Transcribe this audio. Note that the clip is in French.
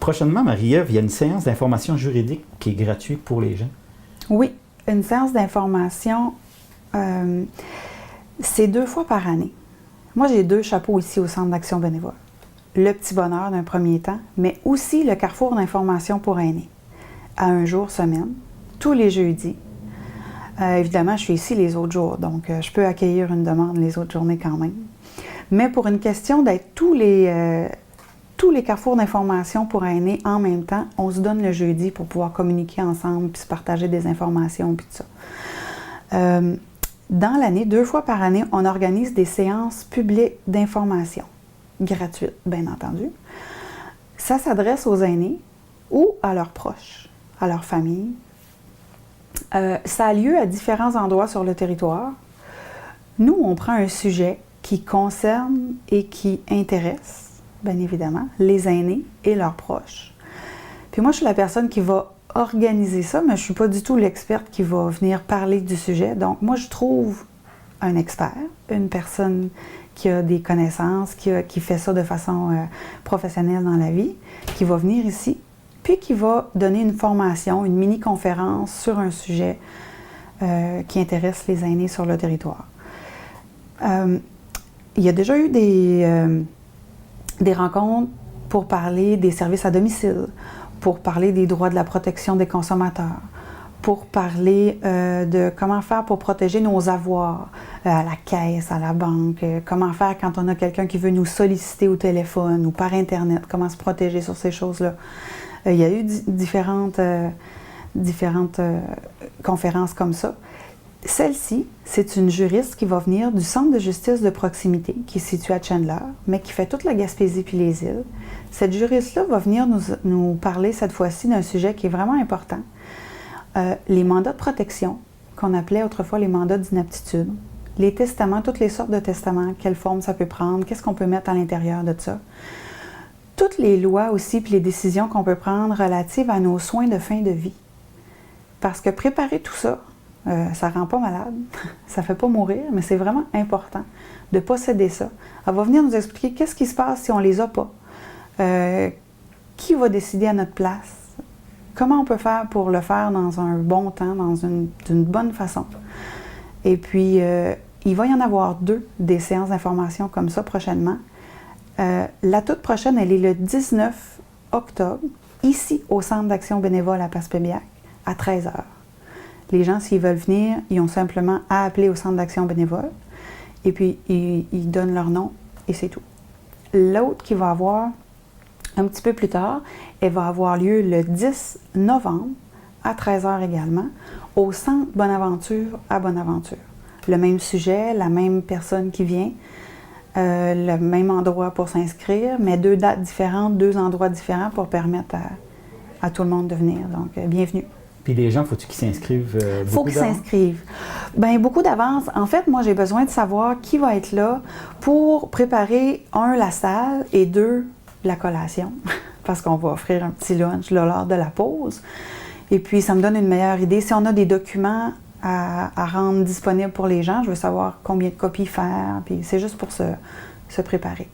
prochainement, Marie-Ève, il y a une séance d'information juridique qui est gratuite pour les gens. Oui, une séance d'information, c'est 2 fois par année. Moi, j'ai 2 chapeaux ici au Centre d'action bénévole. Le Petit Bonheur d'un premier temps, mais aussi le Carrefour d'information pour aînés, à un jour semaine, tous les jeudis. Évidemment, je suis ici les autres jours, donc je peux accueillir une demande les autres journées quand même. Mais pour une question d'être tous les carrefours d'information pour aînés en même temps, on se donne le jeudi pour pouvoir communiquer ensemble, puis se partager des informations, puis tout ça. Dans l'année, 2 fois par année, on organise des séances publiques d'information, gratuites, bien entendu. Ça s'adresse aux aînés ou à leurs proches, à leur famille. Ça a lieu à différents endroits sur le territoire. Nous, on prend un sujet qui concerne et qui intéresse, bien évidemment, les aînés et leurs proches. Puis moi, je suis la personne qui va organiser ça, mais je ne suis pas du tout l'experte qui va venir parler du sujet. Donc, moi, je trouve un expert, une personne qui a des connaissances, qui fait ça de façon professionnelle dans la vie, qui va venir ici, puis qui va donner une formation, une mini-conférence sur un sujet qui intéresse les aînés sur le territoire. Il y a déjà eu des rencontres pour parler des services à domicile, pour parler des droits de la protection des consommateurs, pour parler de comment faire pour protéger nos avoirs à la caisse, à la banque, comment faire quand on a quelqu'un qui veut nous solliciter au téléphone ou par Internet, comment se protéger sur ces choses-là. Il y a eu différentes conférences comme ça. Celle-ci, c'est une juriste qui va venir du centre de justice de proximité, qui est situé à Chandler, mais qui fait toute la Gaspésie puis les îles. Cette juriste-là va venir nous parler cette fois-ci d'un sujet qui est vraiment important. Les mandats de protection, qu'on appelait autrefois les mandats d'inaptitude, les testaments, toutes les sortes de testaments, quelle forme ça peut prendre, qu'est-ce qu'on peut mettre à l'intérieur de ça. Toutes les lois aussi puis les décisions qu'on peut prendre relatives à nos soins de fin de vie. Parce que préparer tout ça, ça ne rend pas malade, ça ne fait pas mourir, mais c'est vraiment important de posséder ça. Elle va venir nous expliquer qu'est-ce qui se passe si on ne les a pas, qui va décider à notre place, comment on peut faire pour le faire dans un bon temps, d'une bonne façon. Et puis, il va y en avoir 2 des séances d'information comme ça prochainement. La toute prochaine, elle est le 19 octobre, ici au Centre d'action bénévole à Passepébiac, à 13h. Les gens, s'ils veulent venir, ils ont simplement à appeler au Centre d'action bénévole et puis ils donnent leur nom et c'est tout. L'autre qui va avoir un petit peu plus tard, elle va avoir lieu le 10 novembre à 13h également au Centre Bonaventure à Bonaventure. Le même sujet, la même personne qui vient, le même endroit pour s'inscrire, mais 2 dates différentes, 2 endroits différents pour permettre à tout le monde de venir. Donc, bienvenue. Puis les gens, faut-il qu'ils s'inscrivent beaucoup faut qu'ils s'inscrivent. Bien, beaucoup d'avance. En fait, moi, j'ai besoin de savoir qui va être là pour préparer, 1, la salle et 2, la collation. Parce qu'on va offrir un petit lunch là, lors de la pause. Et puis, ça me donne une meilleure idée. Si on a des documents à rendre disponibles pour les gens, je veux savoir combien de copies faire. Puis, c'est juste pour se préparer.